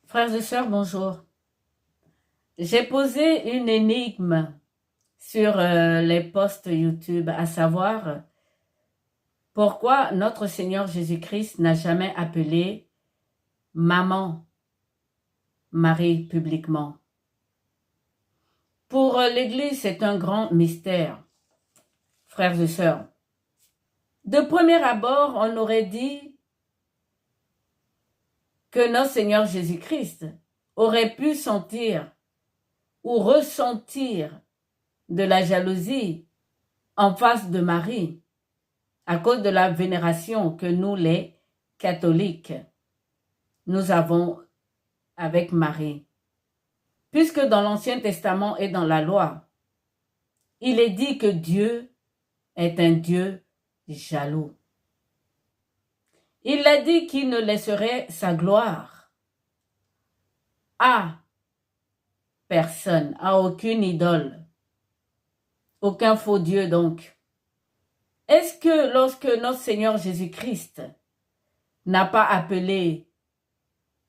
Frères et sœurs, bonjour. J'ai posé une énigme sur les posts YouTube, à savoir pourquoi notre Seigneur Jésus-Christ n'a jamais appelé maman Marie publiquement. Pour l'Église, c'est un grand mystère, frères et sœurs. De premier abord, on aurait dit que notre Seigneur Jésus-Christ aurait pu sentir ou ressentir de la jalousie en face de Marie à cause de la vénération que nous, les catholiques, nous avons avec Marie. Puisque dans l'Ancien Testament et dans la loi, il est dit que Dieu est un Dieu jaloux. Il a dit qu'il ne laisserait sa gloire à personne, à aucune idole, aucun faux Dieu donc. Est-ce que lorsque notre Seigneur Jésus-Christ n'a pas appelé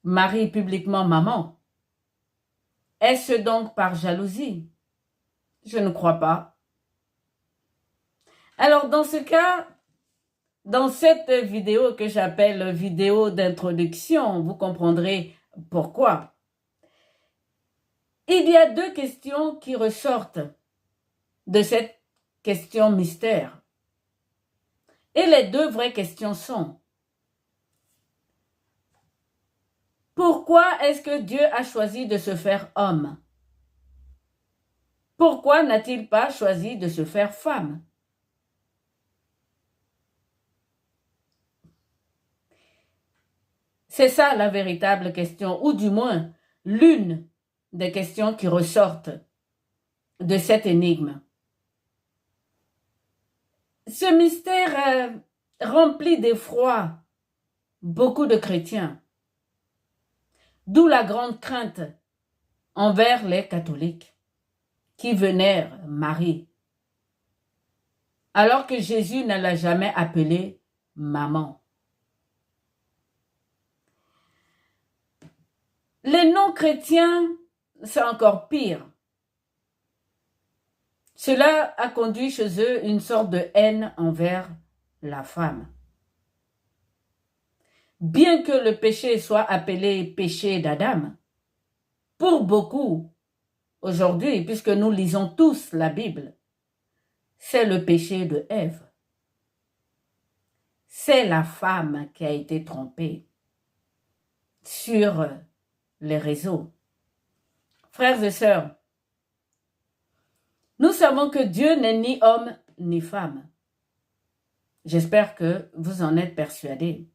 Marie publiquement maman, est-ce donc par jalousie? Je ne crois pas. Alors dans ce cas, dans cette vidéo que j'appelle vidéo d'introduction, vous comprendrez pourquoi. Il y a deux questions qui ressortent de cette question mystère. Et les deux vraies questions sont: pourquoi est-ce que Dieu a choisi de se faire homme? Pourquoi n'a-t-il pas choisi de se faire femme? C'est ça la véritable question, ou du moins l'une des questions qui ressortent de cette énigme. Ce mystère remplit d'effroi beaucoup de chrétiens, d'où la grande crainte envers les catholiques qui vénèrent Marie, alors que Jésus ne l'a jamais appelée maman. Les non-chrétiens, c'est encore pire. Cela a conduit chez eux une sorte de haine envers la femme. Bien que le péché soit appelé péché d'Adam, pour beaucoup, aujourd'hui, puisque nous lisons tous la Bible, c'est le péché de Ève. C'est la femme qui a été trompée sur les réseaux. Frères et sœurs, nous savons que Dieu n'est ni homme ni femme. J'espère que vous en êtes persuadés.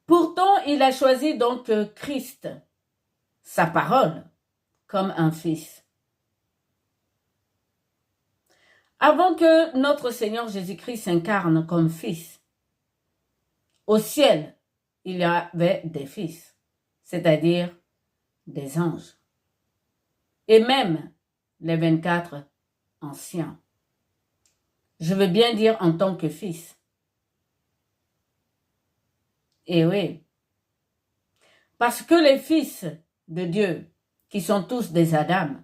Pourtant, il a choisi donc Christ, sa parole, comme un fils. Avant que notre Seigneur Jésus-Christ s'incarne comme fils, au ciel, il y avait des fils, c'est-à-dire des anges, et même les 24 anciens. Je veux bien dire en tant que fils. Et oui, parce que les fils de Dieu, qui sont tous des Adam,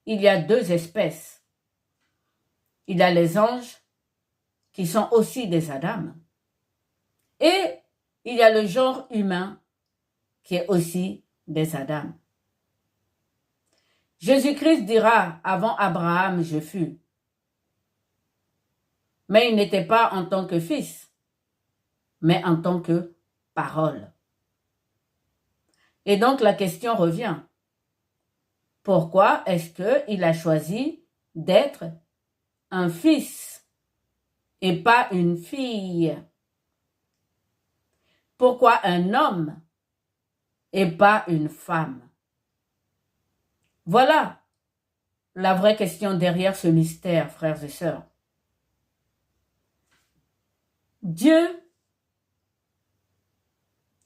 il y a deux espèces. Il y a les anges, qui sont aussi des Adam, et il y a le genre humain, qui est aussi des Adam. Jésus-Christ dira, avant Abraham, je fus. Mais il n'était pas en tant que fils, mais en tant que parole. Et donc la question revient. Pourquoi est-ce qu'il a choisi d'être un fils et pas une fille? Pourquoi un homme et pas une femme? Voilà la vraie question derrière ce mystère, frères et sœurs. Dieu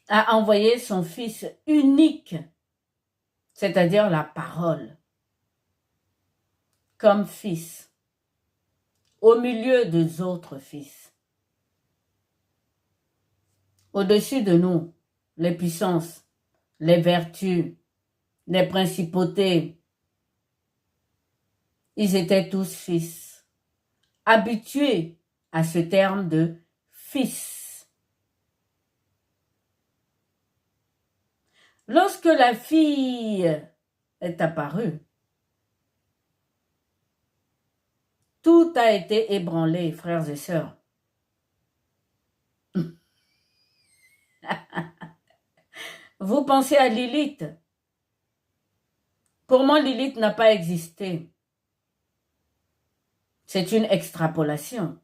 a envoyé son Fils unique, c'est-à-dire la parole, comme fils, au milieu des autres fils. Au-dessus de nous, les puissances, les vertus, les principautés. Ils étaient tous fils, habitués à ce terme de fils. Lorsque la fille est apparue, tout a été ébranlé, frères et sœurs. Vous pensez à Lilith. Pour moi, Lilith n'a pas existé. C'est une extrapolation.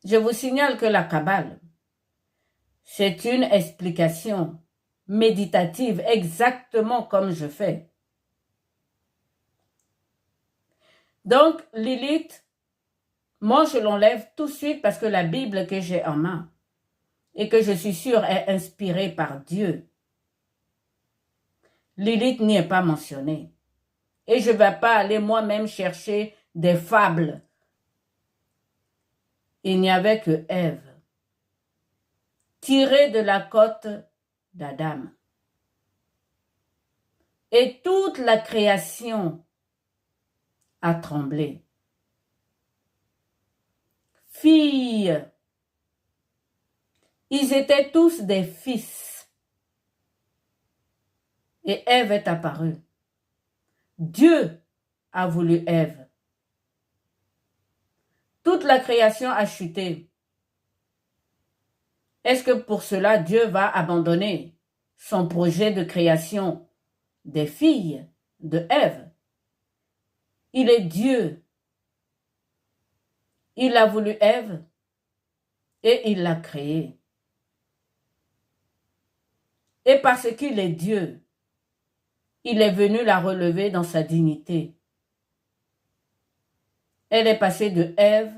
Je vous signale que la Kabbale, c'est une explication méditative, exactement comme je fais. Donc, Lilith, moi, je l'enlève tout de suite parce que la Bible que j'ai en main et que je suis sûre est inspirée par Dieu, Lilith n'y est pas mentionnée. Et je ne vais pas aller moi-même chercher des fables. Il n'y avait que Ève, tirée de la côte d'Adam. Et toute la création a tremblé. Filles, ils étaient tous des fils. Et Ève est apparue. Dieu a voulu Ève. Toute la création a chuté. Est-ce que pour cela, Dieu va abandonner son projet de création des filles de Ève? Il est Dieu. Il a voulu Ève et il l'a créée. Et parce qu'il est Dieu, il est venu la relever dans sa dignité. Elle est passée de Ève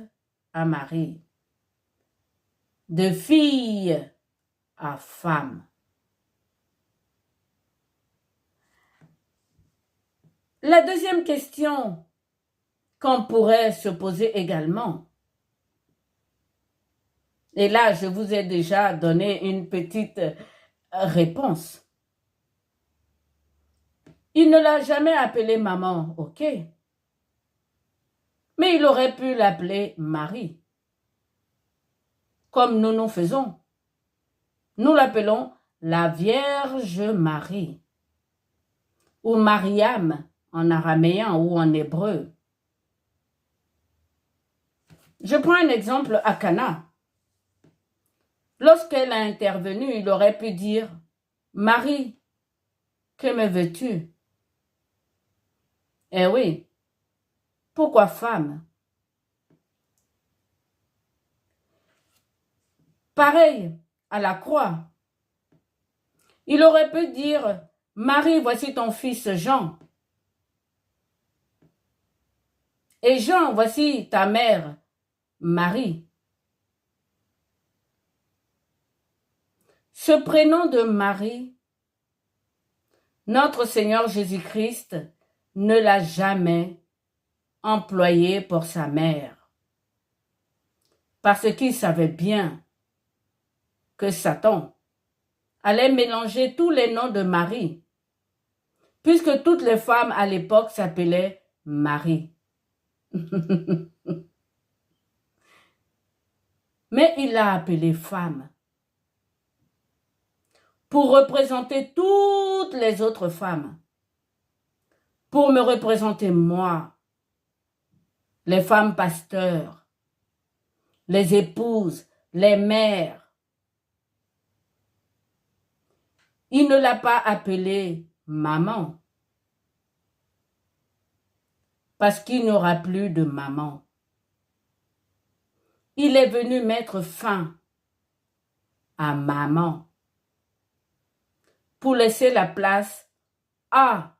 à Marie, de fille à femme. La deuxième question qu'on pourrait se poser également, et là je vous ai déjà donné une petite réponse. Il ne l'a jamais appelée maman, ok? Mais il aurait pu l'appeler Marie, comme nous faisons. Nous l'appelons la Vierge Marie, ou Mariam en araméen ou en hébreu. Je prends un exemple à Cana. Lorsqu'elle a intervenu, il aurait pu dire « Marie, que me veux-tu » Eh oui, pourquoi femme? Pareil, à la croix. Il aurait pu dire « Marie, voici ton fils Jean. » Et Jean, voici ta mère, Marie. Ce prénom de Marie, notre Seigneur Jésus-Christ ne l'a jamais employé pour sa mère. Parce qu'il savait bien que Satan allait mélanger tous les noms de Marie, puisque toutes les femmes à l'époque s'appelaient Marie. Mais il l'a appelée femme pour représenter toutes les autres femmes, pour me représenter moi, les femmes pasteurs, les épouses, les mères. Il ne l'a pas appelée maman, parce qu'il n'y aura plus de maman. Il est venu mettre fin à maman pour laisser la place à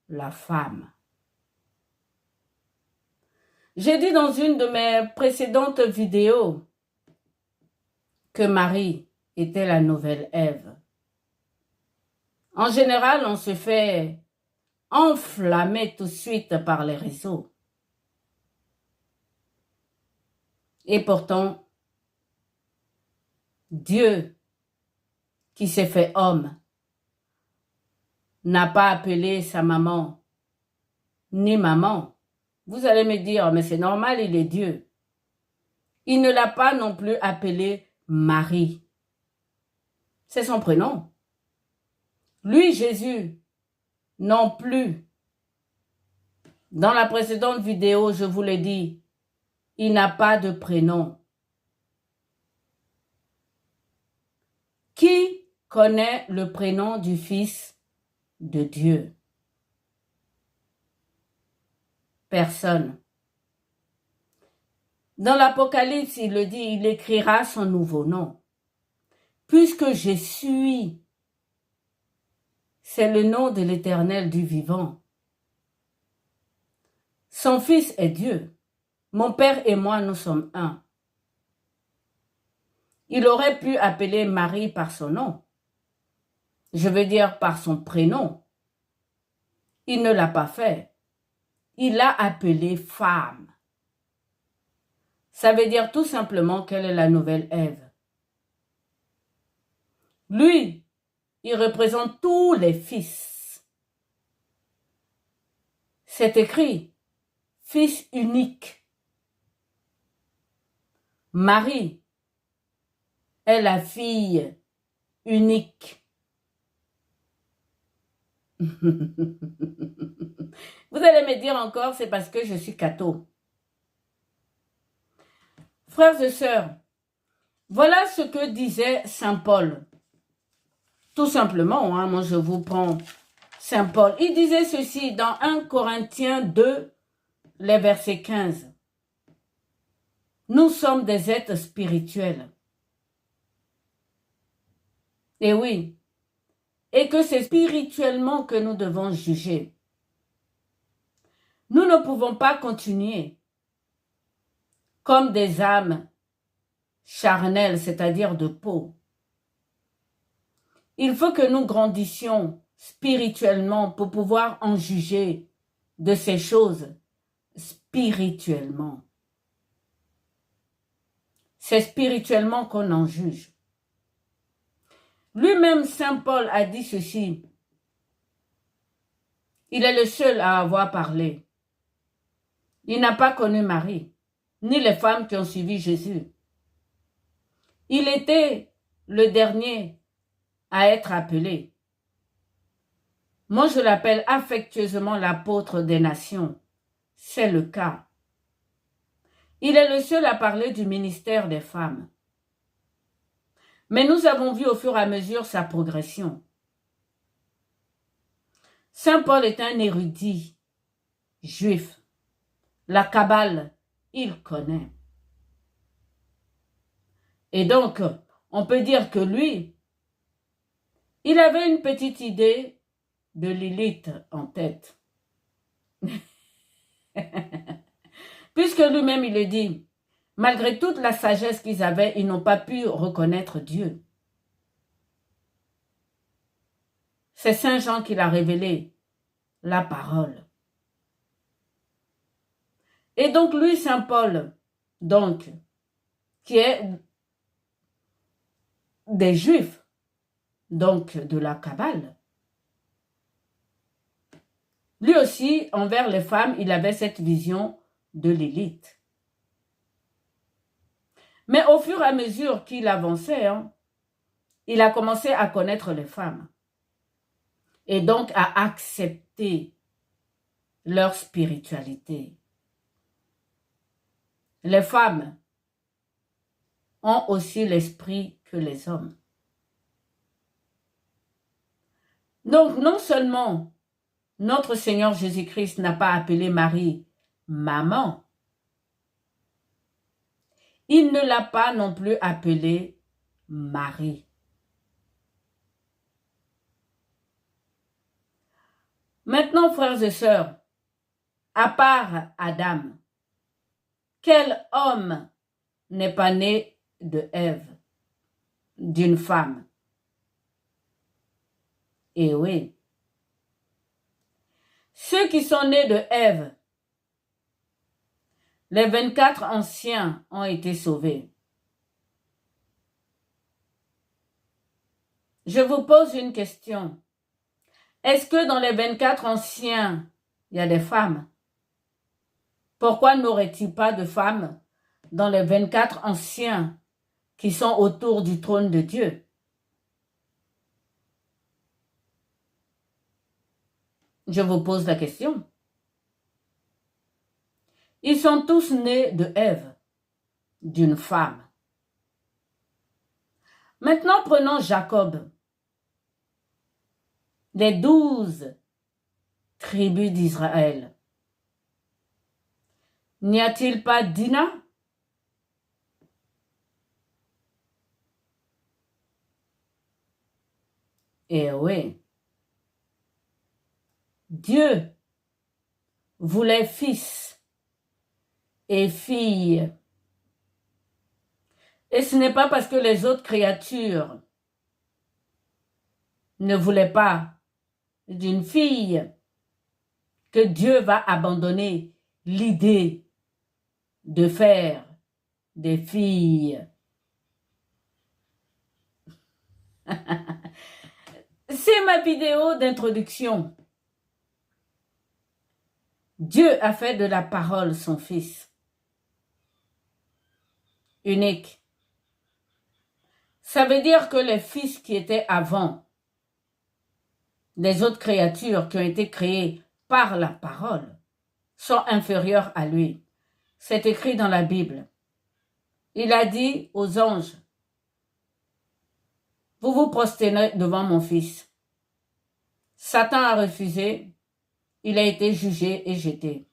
la femme. J'ai dit dans une de mes précédentes vidéos que Marie était la nouvelle Ève. En général, on se fait enflammer tout de suite par les réseaux. Et pourtant, Dieu qui s'est fait homme, n'a pas appelé sa maman, ni maman. Vous allez me dire, mais c'est normal, il est Dieu. Il ne l'a pas non plus appelé Marie. C'est son prénom. Lui, Jésus, non plus. Dans la précédente vidéo, je vous l'ai dit, il n'a pas de prénom. Qui connaît le prénom du Fils de Dieu? Personne. Dans l'Apocalypse, il le dit, il écrira son nouveau nom. Puisque je suis, c'est le nom de l'Éternel du vivant. Son Fils est Dieu. Mon Père et moi, nous sommes un. Il aurait pu appeler Marie par son nom. Je veux dire par son prénom. Il ne l'a pas fait. Il l'a appelée femme. Ça veut dire tout simplement qu'elle est la nouvelle Ève. Lui, il représente tous les fils. C'est écrit, fils unique. Marie est la fille unique. Vous allez me dire encore, c'est parce que je suis catho. Frères et sœurs, voilà ce que disait Saint Paul. Tout simplement, hein, moi je vous prends Saint Paul. Il disait ceci dans 1 Corinthiens 2, les versets 15. Nous sommes des êtres spirituels. Et oui, et que c'est spirituellement que nous devons juger. Nous ne pouvons pas continuer comme des âmes charnelles, c'est-à-dire de peau. Il faut que nous grandissions spirituellement pour pouvoir en juger de ces choses spirituellement. C'est spirituellement qu'on en juge. Lui-même, Saint Paul a dit ceci. Il est le seul à avoir parlé. Il n'a pas connu Marie, ni les femmes qui ont suivi Jésus. Il était le dernier à être appelé. Moi, je l'appelle affectueusement l'apôtre des nations. C'est le cas. Il est le seul à parler du ministère des femmes. Mais nous avons vu au fur et à mesure sa progression. Saint Paul est un érudit juif. La Kabbale, il connaît. Et donc, on peut dire que lui, il avait une petite idée de Lilith en tête. Puisque lui-même, il le dit, malgré toute la sagesse qu'ils avaient, ils n'ont pas pu reconnaître Dieu. C'est Saint Jean qui l'a révélé, la parole. Et donc lui, Saint Paul, donc, qui est des Juifs, donc de la Kabbale, lui aussi, envers les femmes, il avait cette vision de l'élite. Mais au fur et à mesure qu'il avançait, il a commencé à connaître les femmes et donc à accepter leur spiritualité. Les femmes ont aussi l'esprit que les hommes. Donc, non seulement notre Seigneur Jésus-Christ n'a pas appelé Marie maman, il ne l'a pas non plus appelée Marie. Maintenant, frères et sœurs, à part Adam, quel homme n'est pas né de Ève, d'une femme? Eh oui. Ceux qui sont nés de Ève, les 24 anciens ont été sauvés. Je vous pose une question. Est-ce que dans les 24 anciens, il y a des femmes? Pourquoi n'aurait-il pas de femmes dans les 24 anciens qui sont autour du trône de Dieu? Je vous pose la question. Ils sont tous nés de Ève, d'une femme. Maintenant, prenons Jacob. Les 12 tribus d'Israël. N'y a-t-il pas Dina? Eh oui. Dieu voulait fils et filles. Et ce n'est pas parce que les autres créatures ne voulaient pas d'une fille que Dieu va abandonner l'idée de faire des filles. C'est ma vidéo d'introduction. Dieu a fait de la parole son fils unique. Ça veut dire que les fils qui étaient avant, les autres créatures qui ont été créées par la parole, sont inférieurs à lui. C'est écrit dans la Bible. Il a dit aux anges, vous vous prosternez devant mon fils. Satan a refusé, il a été jugé et jeté.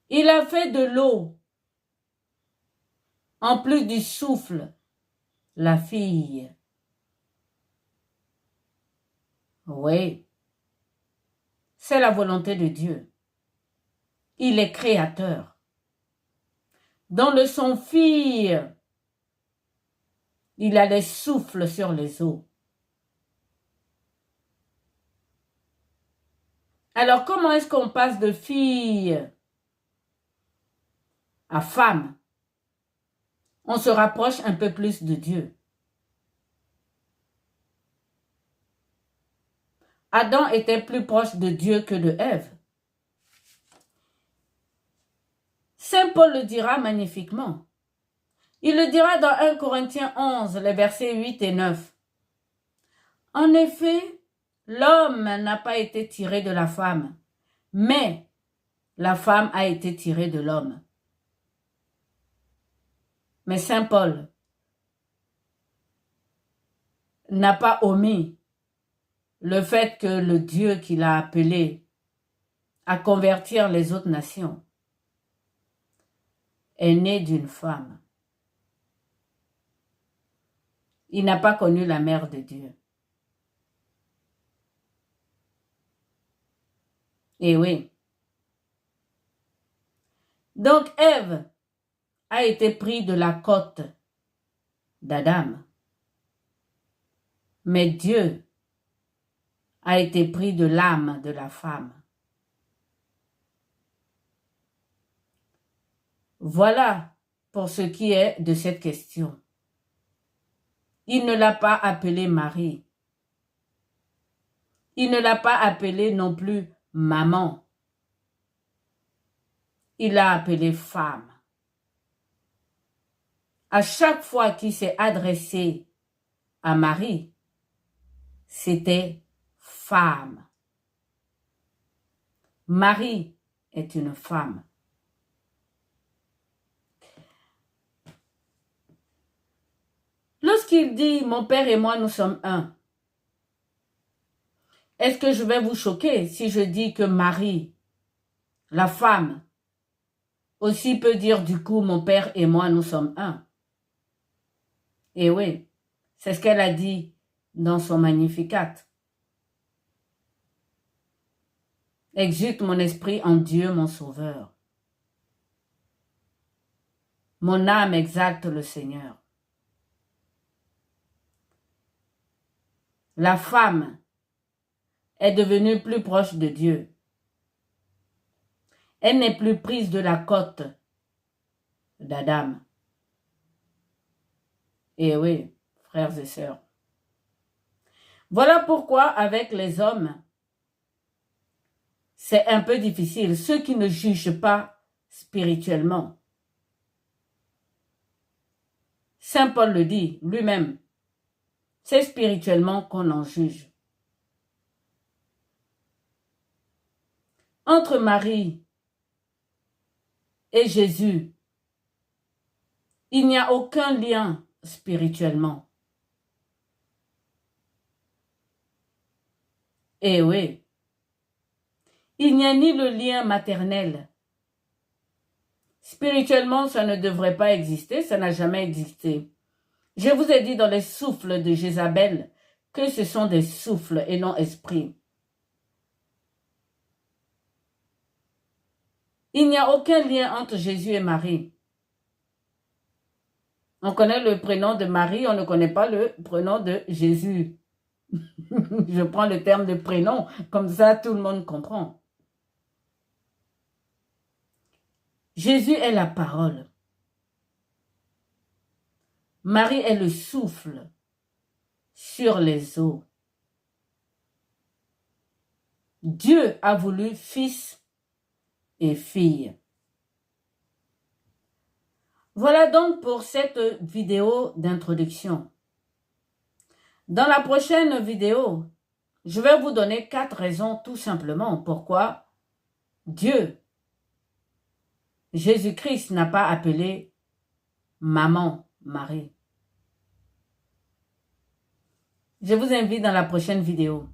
Il a fait de l'eau, en plus du souffle, la fille. Oui, c'est la volonté de Dieu. Il est créateur. Dans le son fille, il a les souffles sur les eaux. Alors, comment est-ce qu'on passe de fille à femme? On se rapproche un peu plus de Dieu. Adam était plus proche de Dieu que de Ève. Saint Paul le dira magnifiquement. Il le dira dans 1 Corinthiens 11, les versets 8 et 9. En effet, l'homme n'a pas été tiré de la femme, mais la femme a été tirée de l'homme. Mais Saint Paul n'a pas omis le fait que le Dieu qu'il a appelé à convertir les autres nations est né d'une femme. Il n'a pas connu la mère de Dieu. Eh oui. Donc Ève a été prise de la côte d'Adam. Mais Dieu a été pris de l'âme de la femme. Voilà pour ce qui est de cette question. Il ne l'a pas appelée Marie. Il ne l'a pas appelée non plus maman. Il l'a appelée femme. À chaque fois qu'il s'est adressé à Marie, c'était femme. Marie est une femme. Lorsqu'il dit « Mon père et moi, nous sommes un », est-ce que je vais vous choquer si je dis que Marie, la femme, aussi peut dire du coup « Mon père et moi, nous sommes un ». Et oui, c'est ce qu'elle a dit dans son Magnificat. Exulte mon esprit en Dieu, mon Sauveur. Mon âme exalte le Seigneur. La femme est devenue plus proche de Dieu. Elle n'est plus prise de la côte d'Adam. Et oui, frères et sœurs. Voilà pourquoi avec les hommes, c'est un peu difficile. Ceux qui ne jugent pas spirituellement. Saint Paul le dit lui-même. C'est spirituellement qu'on en juge. Entre Marie et Jésus, il n'y a aucun lien spirituellement. Eh oui, il n'y a ni le lien maternel. Spirituellement, ça ne devrait pas exister, ça n'a jamais existé. Je vous ai dit dans les souffles de Jézabel que ce sont des souffles et non esprits. Il n'y a aucun lien entre Jésus et Marie. On connaît le prénom de Marie, on ne connaît pas le prénom de Jésus. Je prends le terme de prénom, comme ça tout le monde comprend. Jésus est la parole. Marie est le souffle sur les eaux. Dieu a voulu fils et fille. Voilà donc pour cette vidéo d'introduction. Dans la prochaine vidéo, je vais vous donner 4 raisons tout simplement pourquoi Dieu, Jésus-Christ n'a pas appelé maman Marie. Je vous invite dans la prochaine vidéo.